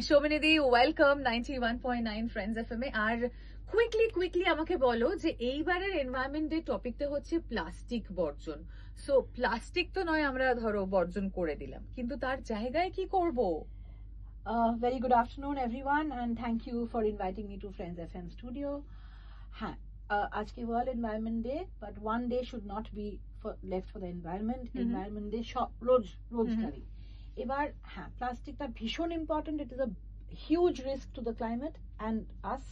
সৌমিনিদি welcome 91.9 friends FM এ। আর quickly আমাকে বলো যে এইবারের এনভায়রনমেন্ট ডে টপিকটা হচ্ছে প্লাস্টিক বর্জন। সো প্লাস্টিক তো নয় আমরা ধরো বর্জন করে দিলাম, কিন্তু তার জায়গায় কি করব? Very good afternoon everyone and thank you for inviting me to Friends FM studio. হ্যাঁ, আজকে world environment day, but one day should not be left for the environment. Environment day রোজকারী। এবার হ্যাঁ, প্লাস্টিকটা ভীষণ important. It is a huge risk to the climate and us.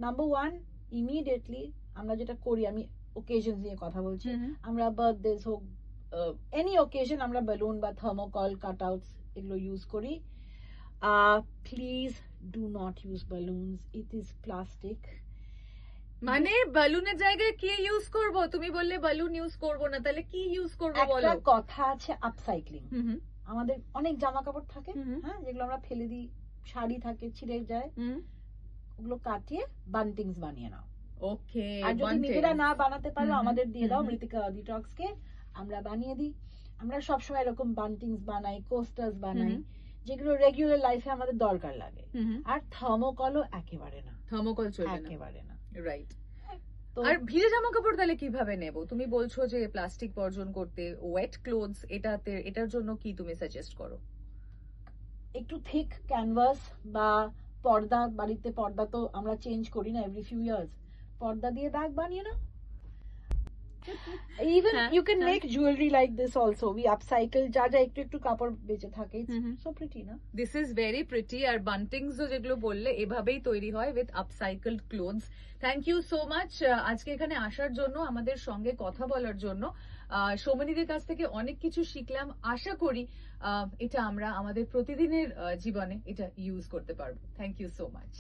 Number one, immediately আমরা যেটা করি, আমি ওকেশন নিয়ে কথা বলছি, আমরা বার্থডেজ হোক, এনি ওকেশন, আমরা বেলুন বা থার্মোকল কাটআউটস এগুলো ইউজ করি। Please do not use বালুনস, it is plastic. মানে বালুনের জায়গায় কি ইউজ করব? তুমি বললে বালুন ইউজ করব না, তাহলে কি ইউজ করব বলো? একটা কথা আছে, আপসাইক্লিং। আমাদের অনেক জামা কাপড় থাকে, হ্যাঁ, যেগুলো আমরা ফেলে দিই, শাড়ি থাকে ছিঁড়ে যায়, ওগুলো কাটিয়ে বান্টিংস বানিয়ে নাও। ওকে, আর যদি নিজেরা না বানাতে পারো আমাদের দিয়ে দাও, মৃত্তিকা ডিটক্স কে আমরা বানিয়ে দিই। আমরা সবসময় এরকম বান্টিংস বানাই, কোস্টার্স বানাই, যেগুলো রেগুলার লাইফে আমাদের দরকার লাগে। আর থার্মোকলও একেবারে না, থার্মোকল চলবে না, একেবারে না। রাইট। আর ভিজে জামা কাপড় তাহলে কিভাবে নেব? তুমি বলছো যে প্লাস্টিক বর্জন করতে, ওয়েট ক্লোথস, এটার জন্য কি তুমি সাজেস্ট করো? একটু থিক ক্যানভাস বা পর্দা, বাড়িতে পর্দা তো আমরা চেঞ্জ করি না এভরি ফিউ ইয়ার্স, পর্দা দিয়ে ব্যাগ বানিয়ে নাও। Even you can make jewelry like this also. We upcycle, যা একটু কাপড় বেঁচে থাকে। So pretty, না? This is very pretty. আর বান্টিংস যেগুলো বললে এভাবেই তৈরি হয় with upcycled clothes. Thank you so much আজকে এখানে আসার জন্য, আমাদের সঙ্গে কথা বলার জন্য। সৌমিনিদের কাছ থেকে অনেক কিছু শিখলাম। আশা করি এটা আমরা আমাদের প্রতিদিনের জীবনে এটা ইউজ করতে পারবো। Thank you so much.